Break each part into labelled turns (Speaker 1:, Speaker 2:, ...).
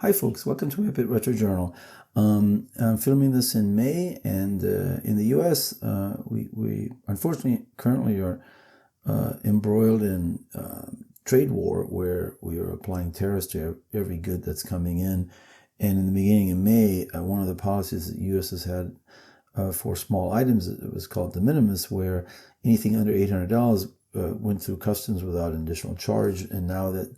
Speaker 1: Hi folks, welcome to my Bit Retro Journal. I'm filming this in May, and in the US, we unfortunately currently are embroiled in trade war where we are applying tariffs to every good that's coming in. And in the beginning of May, one of the policies that the US has had for small items, it was called the minims, where anything under $800 went through customs without an additional charge. And now that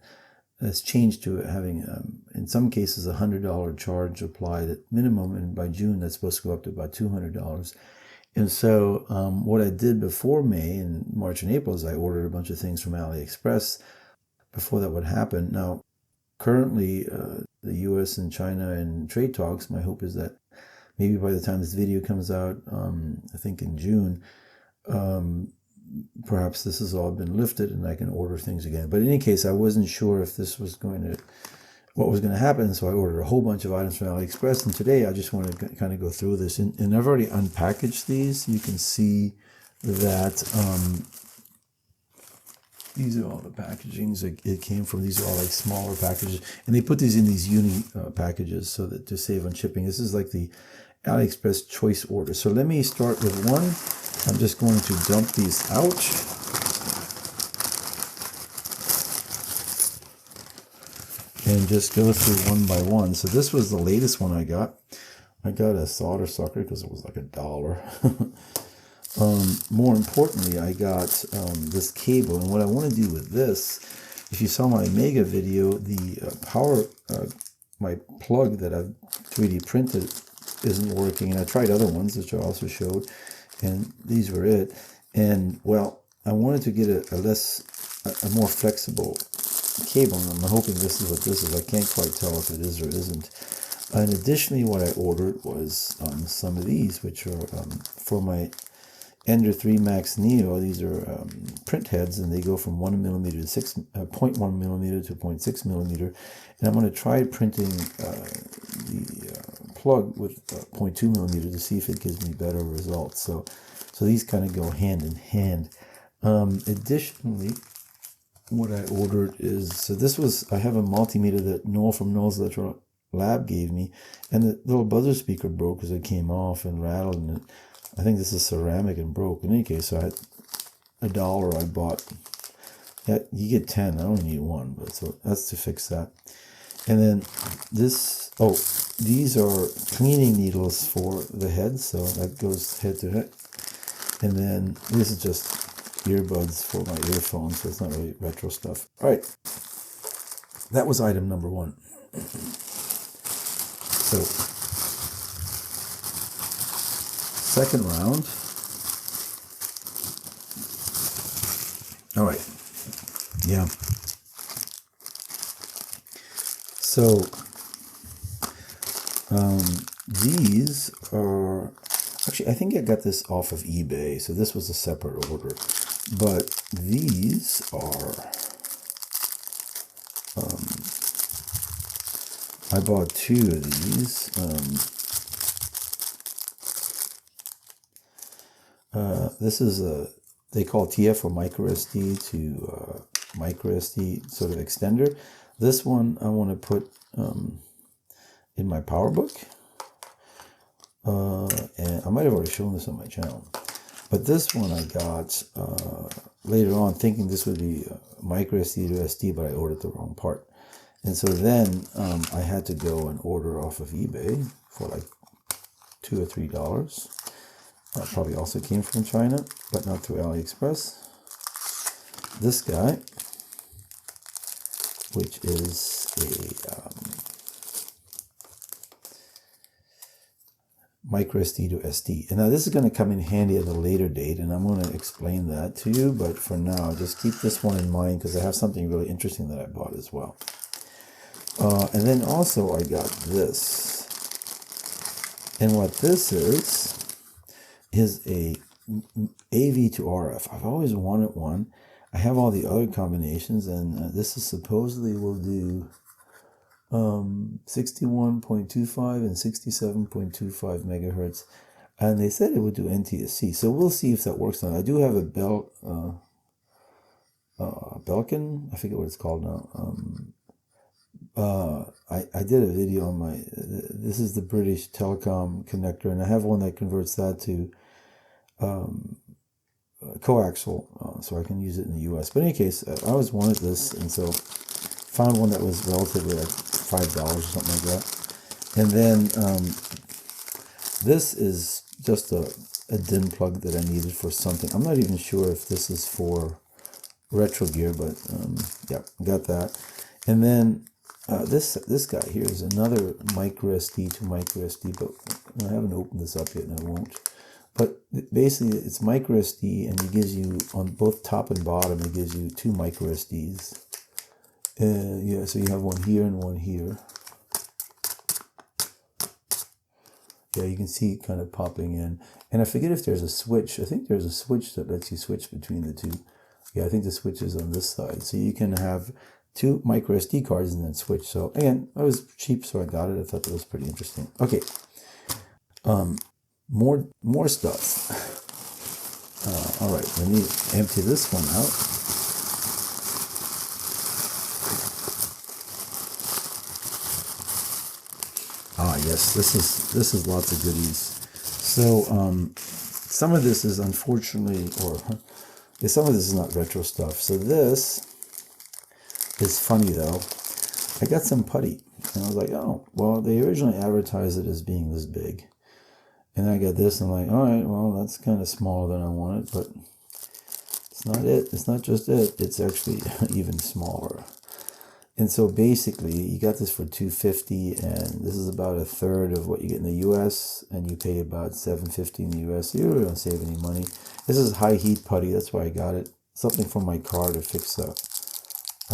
Speaker 1: it's changed to having, in some cases, a $100 charge applied at minimum, and by June that's supposed to go up to about $200. And so what I did before May, in March and April, is I ordered a bunch of things from AliExpress before that would happen. Now, currently, the U.S. and China and trade talks, my hope is that maybe by the time this video comes out, I think in June, perhaps this has all been lifted and I can order things again. But in any case, I wasn't sure if this was what was going to happen. So I ordered a whole bunch of items from AliExpress. And today I just want to kind of go through this. And I've already unpackaged these. You can see that these are all the packagings it came from. These are all like smaller packages. And they put these in these uni packages so that to save on shipping. This is like the AliExpress choice order. So let me start with one. I'm just going to dump these out. And just go through one by one. So this was the latest one I got. I got a solder sucker because it was like $1. More importantly, I got this cable. And what I want to do with this, if you saw my Mega video, the my plug that I've 3D printed isn't working. And I tried other ones, which I also showed. And these were it. And well, I wanted to get a more flexible cable. And I'm hoping this is what this is. I can't quite tell if it is or isn't. And additionally, what I ordered was some of these, which are for my Ender 3 Max Neo. These are print heads, and they go from 1 millimeter to 0.1 millimeter to 0.6 millimeter. And I'm going to try printing the plug with 0.2 millimeter to see if it gives me better results. So these kind of go hand in hand. Additionally, what I ordered is, so this was, I have a multimeter that Noel from Noel's Electro Lab gave me, and the little buzzer speaker broke because it came off and rattled, and I think this is ceramic and broke. In any case, so I had $1 I bought. Yeah, you get 10. I only need one, but so that's to fix that. And then this, these are cleaning needles for the head, so that goes head to head. And then this is just earbuds for my earphones, so it's not really retro stuff. All right, that was item number one. So, second round. All right, yeah. So, these are, actually, I think I got this off of eBay, so this was a separate order. But these are, I bought two of these. This is they call TF or micro SD to micro SD sort of extender. This one I want to put in my PowerBook. And I might have already shown this on my channel. But this one I got later on, thinking this would be micro SD to SD, but I ordered the wrong part. And so then I had to go and order off of eBay for like $2 or $3. Probably also came from China, but not through AliExpress. This guy, which is a micro SD to SD. And now this is going to come in handy at a later date, and I'm going to explain that to you. But for now, just keep this one in mind because I have something really interesting that I bought as well. And then also I got this. And what this is a AV to RF. I've always wanted one. I have all the other combinations, and this is supposedly will do 61.25 and 67.25 megahertz, and they said it would do NTSC, so we'll see if that works. Now I do have a Belkin, I forget what it's called now, I did a video on my, this is the British Telecom connector, and I have one that converts that to coaxial, so I can use it in the US. But in any case, I always wanted this, and so found one that was relatively like $5 or something like that. And then this is just a DIN plug that I needed for something. I'm not even sure if this is for retro gear, but yeah, got that. And then this guy here is another micro SD to micro SD, but I haven't opened this up yet, and I won't. But basically, it's micro SD, and it gives you, on both top and bottom, it gives you 2 micro SDs. Yeah, so you have one here and one here. Yeah, you can see it kind of popping in. And I forget if there's a switch. I think there's a switch that lets you switch between the two. Yeah, I think the switch is on this side. So you can have 2 micro SD cards and then switch. So again, I was cheap, so I got it. I thought that was pretty interesting. Okay. More stuff. All right, let me empty this one out. Ah, yes, this is lots of goodies. So some of this is unfortunately, or yeah, some of this is not retro stuff. So this is funny though. I got some putty, and I was like, oh, well, they originally advertised it as being this big. And then I got this, and I'm like, all right, well, that's kind of smaller than I wanted, but it's not it. It's not just it. It's actually even smaller. And so basically, you got this for $2.50, and this is about a third of what you get in the U.S., and you pay about $7.50 in the U.S., so you really don't save any money. This is high heat putty. That's why I got it. Something for my car to fix a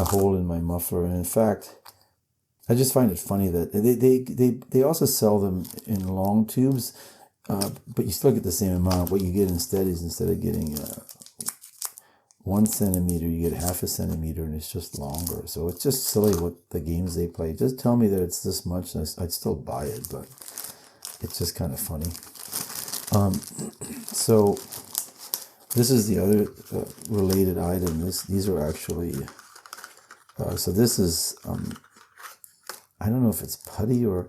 Speaker 1: hole in my muffler. And in fact, I just find it funny that they also sell them in long tubes. But you still get the same amount. What you get instead is, instead of getting 1 centimeter, you get half a centimeter, and it's just longer. So it's just silly what the games they play. Just tell me that it's this much, and I'd still buy it, but it's just kind of funny. So this is the other related item. These are actually, so this is, I don't know if it's putty or...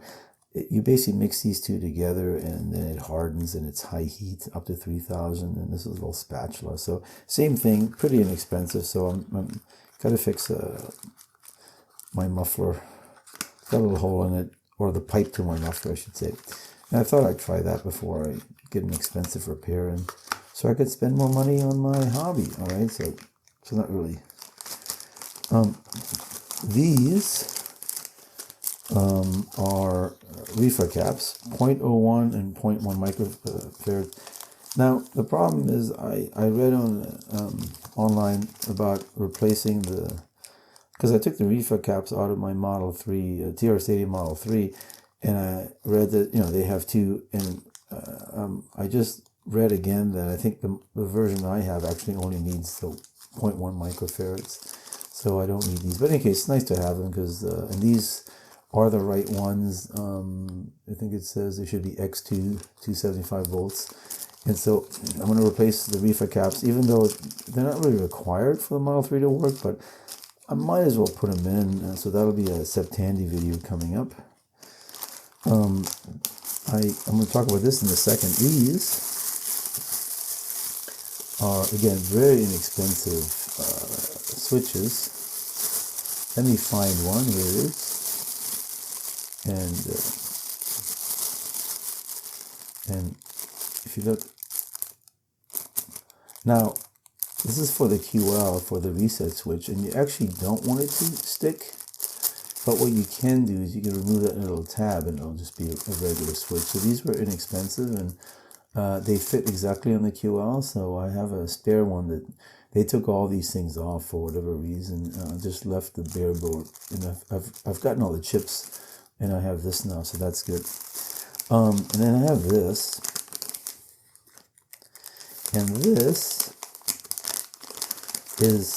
Speaker 1: You basically mix these two together, and then it hardens, and it's high heat up to 3,000. And this is a little spatula. So same thing, pretty inexpensive. So I'm gotta fix my muffler. Got a little hole in it, or the pipe to my muffler, I should say. And I thought I'd try that before I get an expensive repair, and so I could spend more money on my hobby. All right, so not really. These are reefer caps, 0.01 and 0.1 microfarad. Now the problem is, I read on online about replacing because I took the reefer caps out of my Model 3, Tariffs Model 3, and I read that they have 2, and I just read again that I think the version I have actually only needs the 0.1 microfarads, so I don't need these. But in any case, it's nice to have them, because and these are the right ones. I think it says they should be X2 275 volts, and so I'm going to replace the reefer caps, even though they're not really required for the Model 3 to work, but I might as well put them in. So that'll be a Septandy video coming up. I'm going to talk about this in a second. These are, again, very inexpensive switches. Let me find one. Here it is. And if you look now, this is for the QL, for the reset switch, and you actually don't want it to stick, but what you can do is you can remove that little tab, and it'll just be a regular switch. So these were inexpensive, and they fit exactly on the QL. So I have a spare one that they took all these things off for whatever reason, just left the bare board, and I've gotten all the chips. And I have this now, so that's good. And then I have this. And this is,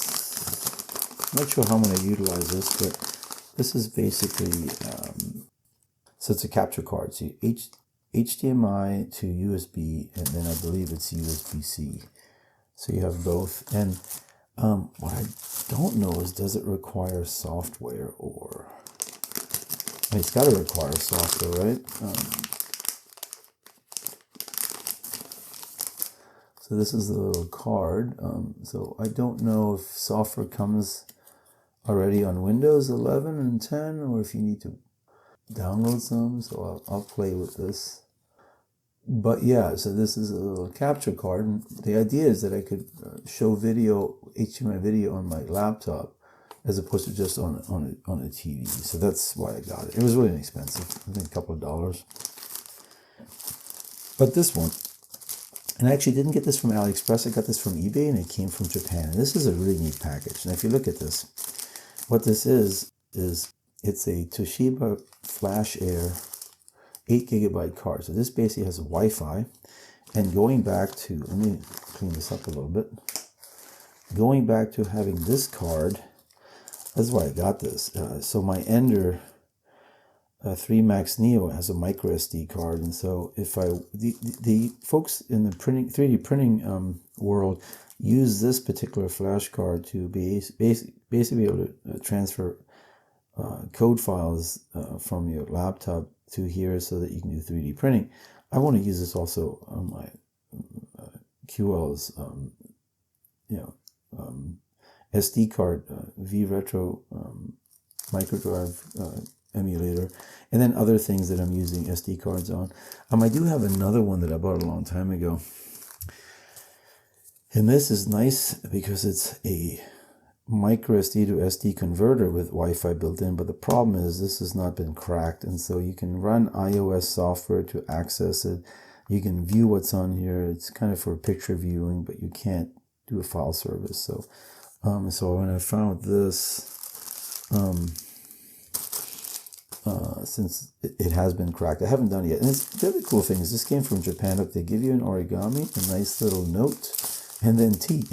Speaker 1: I'm not sure how I'm going to utilize this, but this is basically, so it's a capture card. So HDMI to USB, and then I believe it's USB-C. So you have both. And what I don't know is, does it require software, or... It's got to require software, right? So this is the little card. So I don't know if software comes already on Windows 11 and 10, or if you need to download some. So I'll play with this. But yeah, so this is a little capture card, and the idea is that I could show video, HDMI video on my laptop, as opposed to just on a TV. So that's why I got it. It was really inexpensive, I think a couple of dollars. But this one, and I actually didn't get this from AliExpress. I got this from eBay, and it came from Japan. And this is a really neat package. And if you look at this, what this is it's a Toshiba Flash Air 8 gigabyte card. So this basically has a Wi-Fi. And going back to, let me clean this up a little bit. Going back to having this card, that's why I got this. So my Ender 3 Max Neo has a micro SD card, and so if the folks in the 3D printing world use this particular flash card to basically be able to transfer code files from your laptop to here so that you can do 3D printing. I want to use this also on my QL's SD card, V-Retro microdrive emulator, and then other things that I'm using SD cards on. I do have another one that I bought a long time ago. And this is nice because it's a micro SD to SD converter with Wi-Fi built in, but the problem is this has not been cracked, and so you can run iOS software to access it. You can view what's on here. It's kind of for picture viewing, but you can't do a file service. So when I found this, since it has been cracked, I haven't done it yet. And the other cool thing is this came from Japan. Look, they give you an origami, a nice little note, and then tea.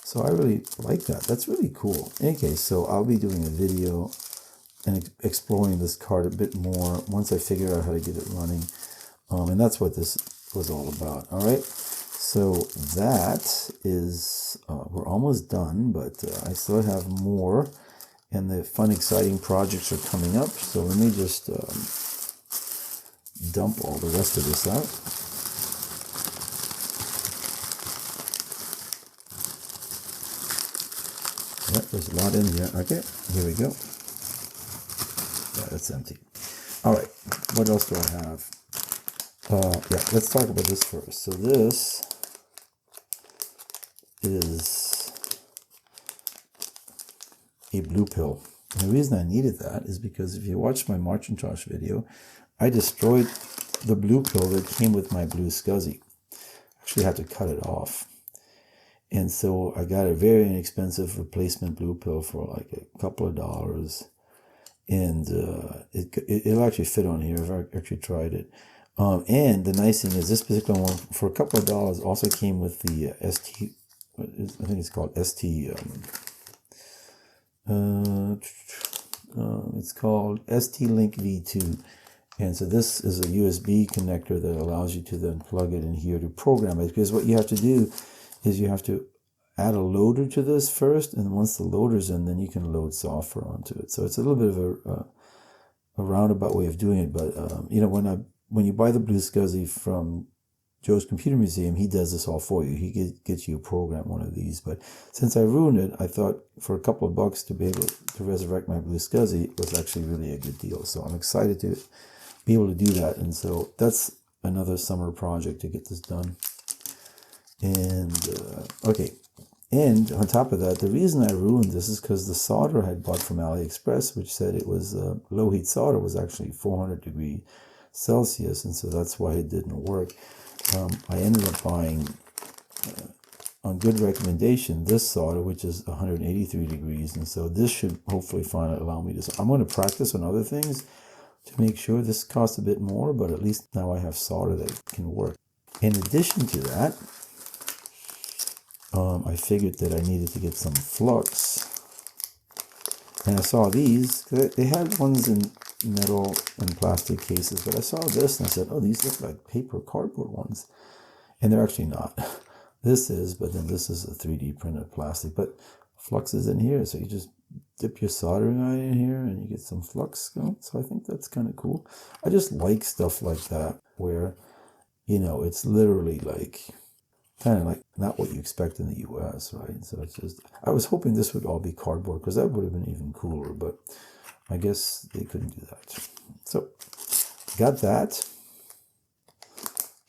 Speaker 1: So I really like that. That's really cool. In any case, so I'll be doing a video and exploring this card a bit more once I figure out how to get it running. And that's what this was all about. All right. So that is, we're almost done, but I still have more. And the fun, exciting projects are coming up. So let me just dump all the rest of this out. Yeah, there's a lot in here. Okay, here we go. Yeah, that's empty. All right, what else do I have? Yeah, let's talk about this first. So this is a blue pill. And the reason I needed that is because if you watch my Marcintosh video, I destroyed the blue pill that came with my blue SCSI. Actually had to cut it off. And so I got a very inexpensive replacement blue pill for like a couple of dollars. And it'll actually fit on here. I've actually tried it. And the nice thing is this particular one, for a couple of dollars, also came with the ST, I think it's called ST, it's called ST-Link V2. And so this is a USB connector that allows you to then plug it in here to program it. Because what you have to do is you have to add a loader to this first, and once the loader's in, then you can load software onto it. So it's a little bit of a roundabout way of doing it. But you know, when you buy the blue SCSI from Joe's Computer Museum, he does this all for you. He gets you a program, one of these. But since I ruined it, I thought for a couple of bucks to be able to resurrect my blue SCSI was actually really a good deal. So I'm excited to be able to do that. And so that's another summer project to get this done. And okay, and on top of that, the reason I ruined this is because the solder I had bought from AliExpress, which said it was low heat solder, was actually 400 degrees Celsius, and so that's why it didn't work. I ended up buying, on good recommendation, this solder, which is 183 degrees, and so this should hopefully finally allow me to. I'm going to practice on other things to make sure. This costs a bit more, but at least now I have solder that can work. In addition to that, I figured that I needed to get some flux, and I saw these. They had ones in metal and plastic cases, but I saw this and I said, oh, these look like paper cardboard ones, and they're actually not. This is, but then this is a 3D printed plastic, but flux is in here, so you just dip your soldering iron in here and you get some flux going. So I think that's kind of cool. I just like stuff like that where, you know, it's literally like kind of like not what you expect in the US, right? So it's just, I was hoping this would all be cardboard because that would have been even cooler, but I guess they couldn't do that. So got that.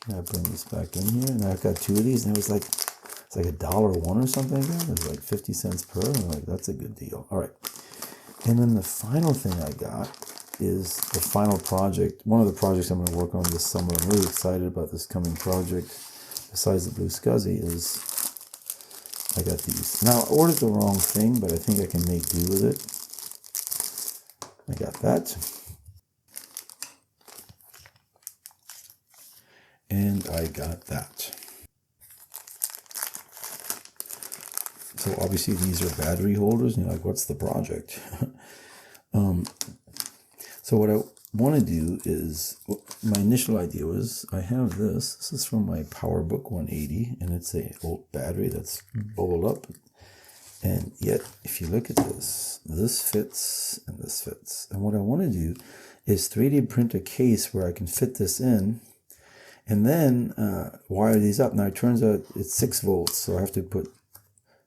Speaker 1: I bring this back in here, and I've got two of these, and it was like, it's like $1 or something again. It was like 50 cents per, and I'm like, that's a good deal. All right. And then the final thing I got is the final project. One of the projects I'm going to work on this summer. I'm really excited about this coming project. Besides the blue scuzzy is, I got these. Now, I ordered the wrong thing, but I think I can make do with it. I got that. And I got that. So obviously these are battery holders, and you're like, what's the project? So what I want to do is, my initial idea was, I have this. This is from my PowerBook 180, and it's a old battery that's bubbled up. And yet, if you look at this, this fits and this fits. And what I want to do is 3D print a case where I can fit this in, and then wire these up. Now it turns out it's 6 volts, so I have to put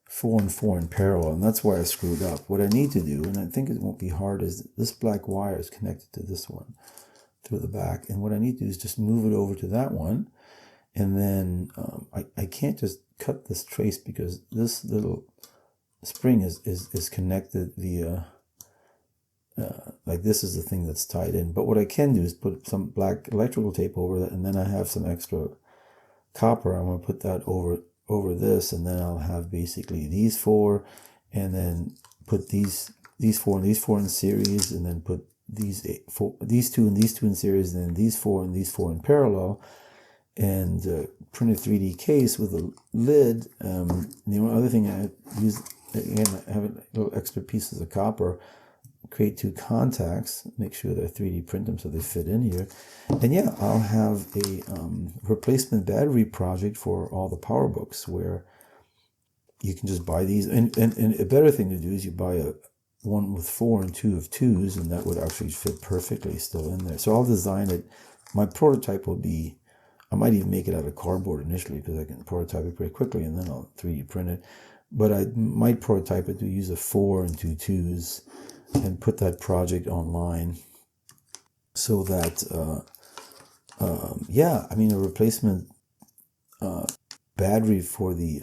Speaker 1: 4 and 4 in parallel, and that's why I screwed up. What I need to do, and I think it won't be hard, is this black wire is connected to this one through the back, and what I need to do is just move it over to that one, and then I can't just cut this trace because this little spring is connected via like this is the thing that's tied in. But what I can do is put some black electrical tape over that, and then I have some extra copper. I'm going to put that over this, and then I'll have basically these 4, and then put these 4 and these 4 in series, and then put these 2 and these 2 in series, and then these 4 and these 4 in parallel, and print a 3D case with a lid. The only other thing I use, again, I have little extra pieces of copper, create 2 contacts, make sure that I 3D print them so they fit in here. And yeah, I'll have a replacement battery project for all the PowerBooks where you can just buy these. And a better thing to do is you buy one with 4 and 2 of 2s, and that would actually fit perfectly still in there. So I'll design it. My prototype will be, I might even make it out of cardboard initially because I can prototype it pretty quickly, and then I'll 3D print it. But I might prototype it to use a 4 and 2 2s and put that project online so that, yeah, I mean, a replacement battery for the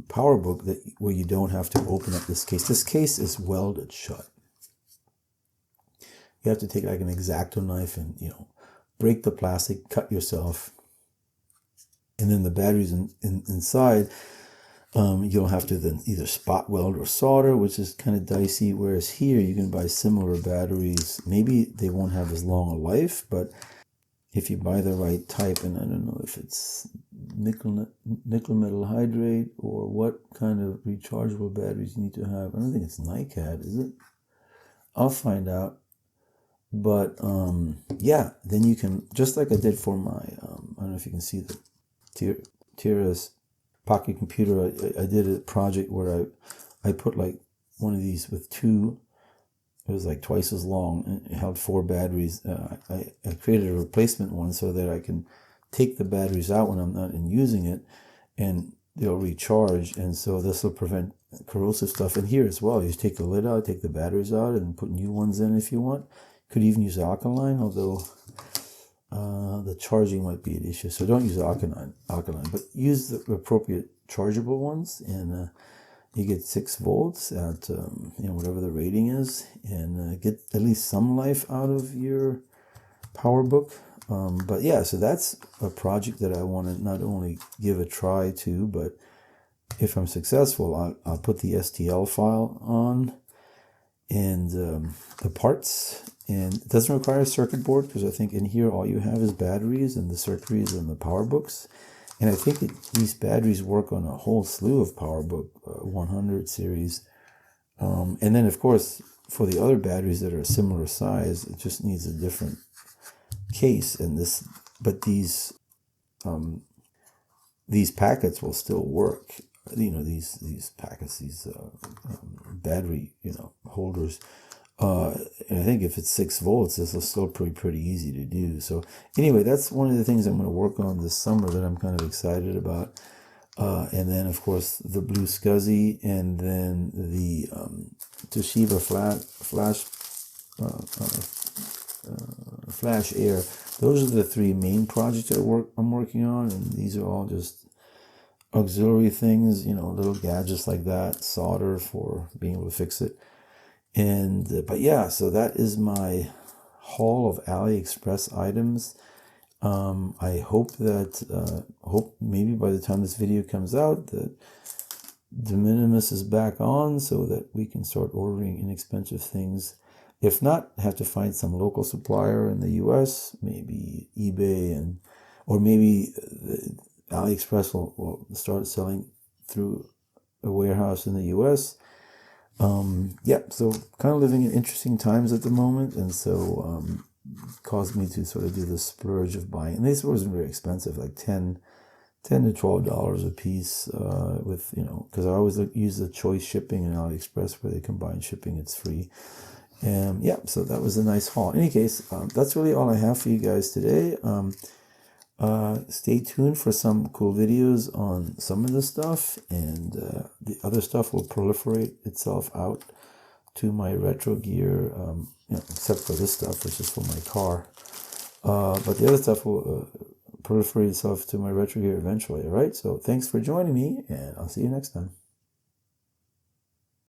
Speaker 1: PowerBook where you don't have to open up this case. This case is welded shut. You have to take like an X-Acto knife and, you know, break the plastic, cut yourself, and then the batteries inside. You'll have to then either spot weld or solder, which is kind of dicey. Whereas here you can buy similar batteries. Maybe they won't have as long a life, but if you buy the right type, and I don't know if it's nickel metal hydrate or what kind of rechargeable batteries you need to have. I don't think it's NiCad, is it? I'll find out. But yeah, then you can, just like I did for my, I don't know if you can see the Tariffs pocket computer. I did a project where I put like one of these with 2, it was like twice as long, and it held 4 batteries. I created a replacement one so that I can take the batteries out when I'm not using it, and they'll recharge, and so this will prevent corrosive stuff. And here as well, you take the lid out, take the batteries out, and put new ones in if you want. Could even use alkaline, although the charging might be an issue, so don't use alkaline, but use the appropriate chargeable ones, and you get 6 volts at you know, whatever the rating is, and get at least some life out of your PowerBook. But yeah, so that's a project that I want to not only give a try to, but if I'm successful, I'll put the STL file on, and the parts. And it doesn't require a circuit board because I think in here all you have is batteries, and the circuitry is in the PowerBooks. And I think these batteries work on a whole slew of PowerBook 100 series. And then, of course, for the other batteries that are a similar size, it just needs a different case. And but these packets will still work. these packets, these battery holders. And I think if it's 6 volts, this is still pretty easy to do. So anyway, that's one of the things I'm going to work on this summer that I'm kind of excited about. And then of course the Blue SCSI, and then the Toshiba Flash Air. Those are the 3 main projects I'm working on, and these are all just auxiliary things, little gadgets like that, solder for being able to fix it. And but yeah, so that is my haul of AliExpress items. I hope maybe by the time this video comes out that de minimis is back on, so that we can start ordering inexpensive things. If not, have to find some local supplier in the US, maybe eBay, or maybe AliExpress will start selling through a warehouse in the US. Yeah, so kind of living in interesting times at the moment, and so caused me to sort of do the splurge of buying. And this wasn't very expensive, like $10 to $12 a piece, with because I always use the choice shipping in AliExpress, where they combine shipping, it's free. And yeah, so that was a nice haul. In any case, that's really all I have for you guys today. Stay tuned for some cool videos on some of the stuff, and the other stuff will proliferate itself out to my retro gear, except for this stuff, which is for my car. But the other stuff will proliferate itself to my retro gear eventually. All right, so thanks for joining me, and I'll see you next time.